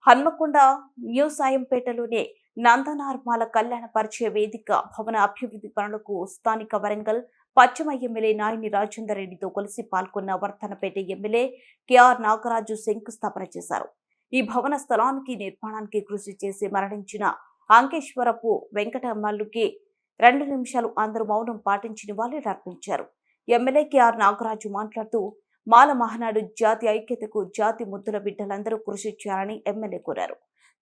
Hanamkonda new సాయంపేటలోని నందనార్మాల కళ్యాణ పరిచయ వేదిక భవన అభివృద్ధి పనులకు స్థానిక వరంగల్ పశ్చిమ ఎమ్మెల్యే నాయని రాజేందర్ రెడ్డితో కలిసి పాల్గొన్న వర్ధనపేట ఎమ్మెల్యే కెఆర్ నాగరాజు శంకుస్థాపన చేశారు. ఈ భవన స్థలానికి నిర్మాణానికి కృషి చేసి మరణించిన అంకేశ్వరపు వెంకటమల్లుకి 2 నిమిషాలు అందరూ మౌనం పాటించి నివాళులర్పించారు. ఎమ్మెల్యే కెఆర్ నాగరాజు మాట్లాడుతూ మాల మహానాడు జాతి ఐక్యతకు జాతి ముద్దుల బిడ్డలందరూ కృషి చేయాలని ఎమ్మెల్యే కోరారు.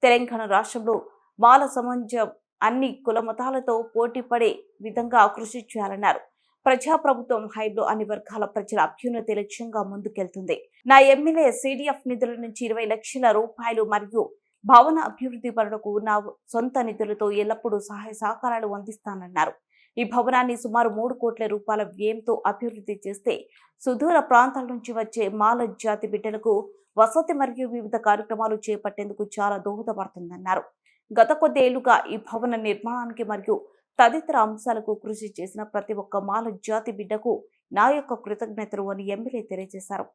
తెలంగాణ రాష్ట్రంలో మాల సమాజం అన్ని కుల మతాలతో పోటీ పడే విధంగా కృషి చేయాలన్నారు. ప్రజాప్రభుత్వం హైబ్లో అన్ని వర్గాల ప్రజల అభ్యున్నతి లక్ష్యంగా ముందుకెళ్తుంది. నా ఎమ్మెల్యే సిడిఎఫ్ నిధుల నుంచి 20 లక్షల రూపాయలు మరియు భవన అభివృద్ధి పనులకు నా సొంత నిధులతో ఎల్లప్పుడూ సహాయ సహకారాలు అందిస్తానన్నారు. ఈ భవనాన్ని సుమారు 3 కోట్ల రూపాయల వ్యయంతో అభివృద్ధి చేస్తే సుదూర ప్రాంతాల నుంచి వచ్చే మాల జాతి బిడ్డలకు వసతి మరియు వివిధ కార్యక్రమాలు చేపట్టేందుకు చాలా దోహదపడుతుందన్నారు. గత కొద్దేళ్లుగా ఈ భవన నిర్మాణానికి మరియు తదితర అంశాలకు కృషి చేసిన ప్రతి ఒక్క మాల జాతి బిడ్డకు నా యొక్క కృతజ్ఞతలు అని ఎమ్మెల్యే తెలియజేశారు.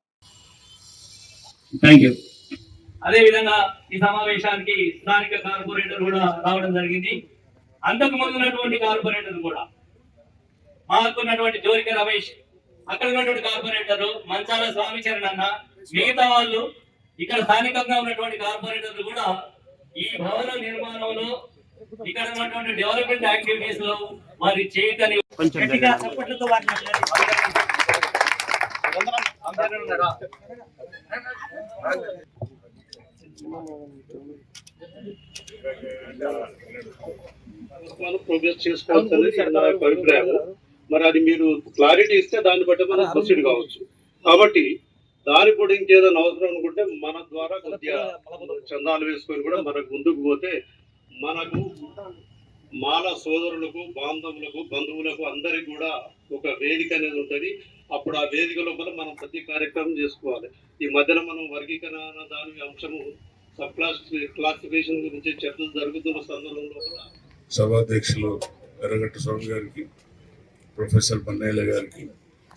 అదేవిధంగా ఈ సమావేశానికి స్థానిక కార్పొరేటర్ కూడా రావడం జరిగింది. అంతకు ముందు ఉన్నటువంటి కార్పొరేటర్ కూడా మాకున్నటువంటి జోరిక రమేష్, అక్కడ ఉన్నటువంటి కార్పొరేటర్ మంచాల స్వామిచరణ్ అన్న, మిగతా వాళ్ళు ఇక్కడ స్థానికంగా ఉన్నటువంటి కార్పొరేటర్లు కూడా ఈ భవన నిర్మాణంలో ఇక్కడ ఉన్నటువంటి డెవలప్మెంట్ యాక్టివిటీస్ లో వారి చేయటని సపోర్ట్లతో ప్రోగ్రెస్ చేసుకోవచ్చు నా అభిప్రాయం. మరి అది మీరు క్లారిటీ ఇస్తే దాన్ని బట్టి మనం ప్రొసీడ్ కావచ్చు. కాబట్టి దాని కూడా ఇంకేదైనా అవసరం అనుకుంటే మన ద్వారా కొద్దిగా చందాలు వేసుకొని కూడా మనకు ముందుకు పోతే మనకు మాల సోదరులకు, బాంధవులకు, బంధువులకు అందరికి కూడా ఒక వేదిక అనేది ఉంటుంది. అప్పుడు ఆ వేదిక లోపల మనం ప్రతి కార్యక్రమం చేసుకోవాలి. ఈ మధ్యన మనం వర్గీకరణ దాని అంశము సబ్ క్లాసిఫికేషన్ గురించి చర్చలు జరుగుతున్న సందర్భంలో సభాధ్యక్షులు ఎర్రగట్ట స్వామి గారికి, ప్రొఫెసర్ పన్నయ్య గారికి,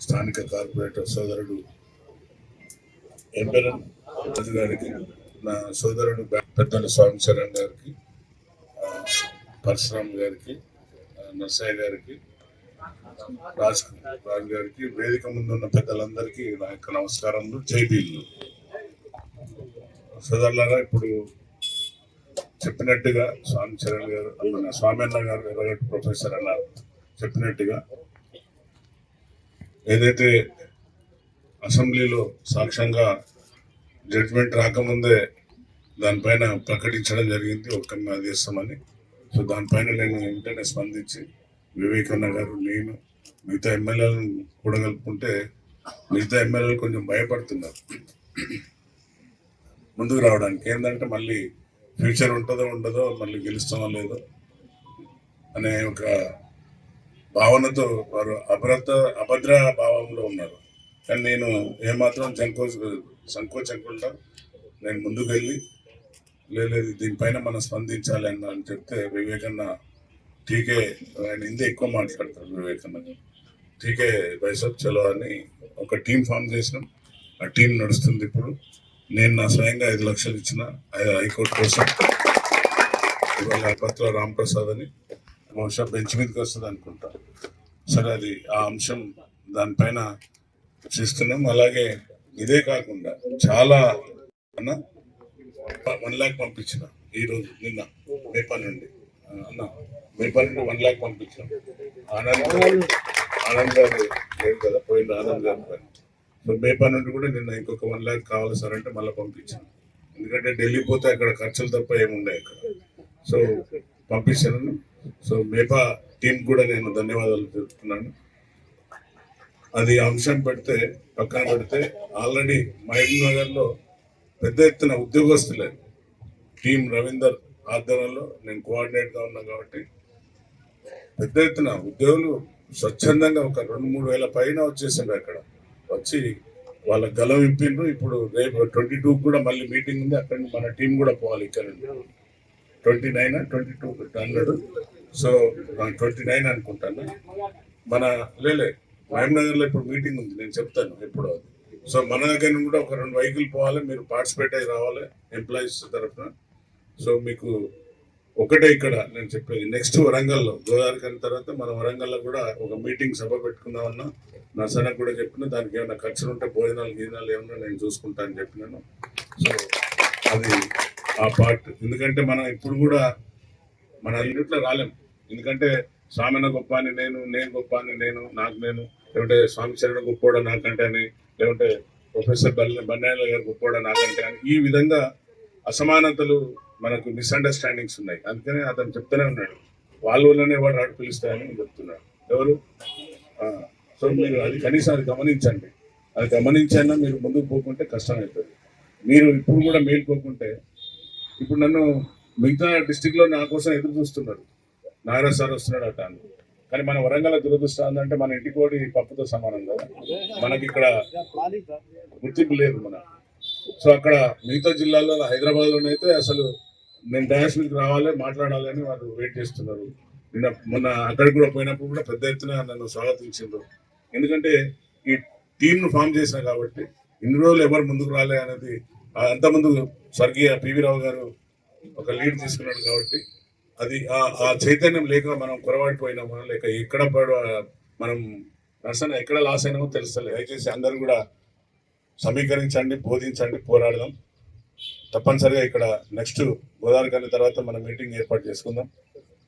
స్థానిక కార్పొరేటర్ సోదరుడు ఎంపెరన్ రాజు గారికి, నా సోదరుడు పెద్దల స్వామిచరణ్ గారికి, పరశురామ్ గారికి, నర్సయ్య గారికి, రాజు గారికి, వేదిక ముందు ఉన్న పెద్దలందరికీ నా యొక్క నమస్కారములు, జైబీలు. సోదరులారా, ఇప్పుడు చెప్పినట్టుగా స్వామిచరణ్ గారు, స్వామి అన్న గారు, ఎర్రగట్టు ప్రొఫెసర్ అన్న చెప్పినట్టుగా ఏదైతే అసెంబ్లీలో సాక్ష్యంగా జడ్జిమెంట్ రాకముందే దానిపైన ప్రకటించడం జరిగింది, ఒక చేస్తామని. సో దానిపైన నేను వెంటనే స్పందించి వివేకన్న గారు, నేను, మిగతా ఎమ్మెల్యేలను కూడా కలుపుకుంటే మిగతా ఎమ్మెల్యేలు కొంచెం భయపడుతున్నారు ముందుకు రావడానికి. ఏంటంటే మళ్ళీ ఫ్యూచర్ ఉంటుందో ఉండదో, మళ్ళీ గెలుస్తామో లేదో అనే ఒక భావనతో వారు అభద్ర భావంలో ఉన్నారు. కానీ నేను ఏమాత్రం సంకోచకుండా నేను ముందుకు వెళ్ళి లేదు దీనిపైన మనం స్పందించాలి అని చెప్తే వివేకన్న టీకే, ఆయన హిందీ ఎక్కువ మాట్లాడతారు వివేకన్న, టీకే బైసప్ చలో అని ఒక టీం ఫామ్ చేసినాం. ఆ టీం నడుస్తుంది. ఇప్పుడు నేను నా స్వయంగా 5 లక్షలు ఇచ్చిన హైకోర్టు కోసం. ఇవాళ పత్ర రాంప్రసాద్ అని బహుశా బెంచ్ మీదకి వస్తుంది అనుకుంటా. సరే, అది ఆ అంశం దానిపైన చేస్తున్నాం. అలాగే ఇదే కాకుండా చాలా 1 lakh పంపించిన ఈరోజు, నిన్న మేపల్ నుండి మేపల్ నుండి 1 lakh పంపించాం. ఆనంద్ గారు లేదు కదా, పోయిన ఆనంద్ గారి పైన. సో మేపల్ నుండి కూడా నిన్న ఇంకొక 1 lakh కావాలి సార్ అంటే మళ్ళీ పంపించాను. ఎందుకంటే ఢిల్లీ పోతే అక్కడ ఖర్చులు తప్ప ఏముండే అక్కడ. సో పంపించాను. సో మేపా టీం కూడా నేను ధన్యవాదాలు తెలుపుతున్నాను. అది అంశం పక్కన పెడితే ఆల్రెడీ మహబూబ్ నగర్లో పెద్ద ఎత్తున ఉద్యోగస్తులే టీం రవీందర్ ఆధ్వర్యంలో నేను కోఆర్డినేట్గా ఉన్నా కాబట్టి పెద్ద ఎత్తున ఉద్యోగులు స్వచ్ఛందంగా ఒక 2-3 వేల పైన వచ్చేసిండ్రు. అక్కడ వచ్చి వాళ్ళ గలం ఇంపిండ్రు. ఇప్పుడు రేపు 22 కూడా మళ్ళీ మీటింగ్ ఉంది. అక్కడ మన టీం కూడా పోవాలి. ఇక్కడ 29 22 అన్నాడు. సో 29 అనుకుంటాను. మన మహబూబ్ నగర్లో ఇప్పుడు మీటింగ్ ఉంది, నేను చెప్తాను ఎప్పుడో. సో మన దగ్గర నుండి కూడా ఒక 2 వెహికల్ పోవాలి, మీరు పార్టిసిపేట్ అయ్యి రావాలి ఎంప్లాయీస్ తరఫున. సో మీకు ఒకటే ఇక్కడ నేను చెప్పేది, నెక్స్ట్ వరంగల్లో గోదావరికి అయిన తర్వాత మన వరంగల్లో కూడా ఒక మీటింగ్ సభ పెట్టుకుందామన్నా నర్సనకు కూడా చెప్పిన, దానికి ఏమైనా ఖర్చులు ఉంటే భోజనాలు గీజనాలు ఏమన్నా నేను చూసుకుంటా అని చెప్పినాను. సో అది ఆ పార్ట్, ఎందుకంటే మనం ఇప్పుడు కూడా మన అన్నింటిలో రాలేం. ఎందుకంటే స్వామిన గొప్ప అని నేను గొప్ప అని నాకు నేను, లేకుంటే స్వామి చరణ గొప్పోడా నాకంటే అని, లేకుంటే ప్రొఫెసర్ బన్నయ్య గారు గొప్పోడా నాకంటే అని, ఈ విధంగా అసమానతలు మనకు మిస్అండర్స్టాండింగ్స్ ఉన్నాయి. అందుకనే అతను చెప్తూనే ఉన్నాడు, వాళ్ళనే వాడు రాడు పిలుస్తాయని చెప్తున్నాడు. ఎవరు? సో మీరు అది కనీసం అది గమనించండి. అది గమనించైనా మీరు ముందుకు పోకుంటే కష్టం అవుతుంది. మీరు ఇప్పుడు కూడా మేలుకోకుంటే, ఇప్పుడు నన్ను మిగతా డిస్టిక్లో నా కోసం ఎదురు చూస్తున్నారు, నాగరాజ్ సార్ వస్తున్నాడు అట అని. కానీ మన వరంగల్ దురదృష్టం అంటే మన ఇంటి కోడి పప్పుతో సమానం కదా, మనకి ఇక్కడ గుర్తింపు లేదు మన. సో అక్కడ మిగతా జిల్లాల్లో హైదరాబాద్లోనైతే అసలు నేను డాన్స్ మీదకి రావాలి మాట్లాడాలి అని వాళ్ళు వెయిట్ చేస్తున్నారు. మొన్న అక్కడికి కూడా పోయినప్పుడు కూడా పెద్ద ఎత్తున నన్ను స్వాగతించారు. ఎందుకంటే ఈ టీంను ఫామ్ చేసిన కాబట్టి, ఇన్ని రోజులు ఎవరు ముందుకు రాలే అనేది, అంతకుముందు స్వర్గీయ పివి రావు గారు ఒక లీడ్ తీసుకున్నాడు కాబట్టి, అది ఆ చైతన్యం లేక మనం కొరవాడిపోయినామా, లేక ఎక్కడ మనం నర్సన ఎక్కడ లాస్ అయినామో తెలుస్తలేదు. దయచేసి అందరూ కూడా సమీకరించండి, బోధించండి, పోరాడదాం. తప్పనిసరిగా ఇక్కడ నెక్స్ట్ గోదావరి కన్నా తర్వాత మనం మీటింగ్ ఏర్పాటు చేసుకుందాం.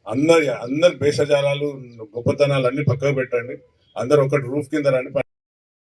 అందరి భేషజాలాలు గొప్పతనాలు అన్ని పక్కకు పెట్టండి. అందరు ఒకటి రూఫ్ కింద రండి.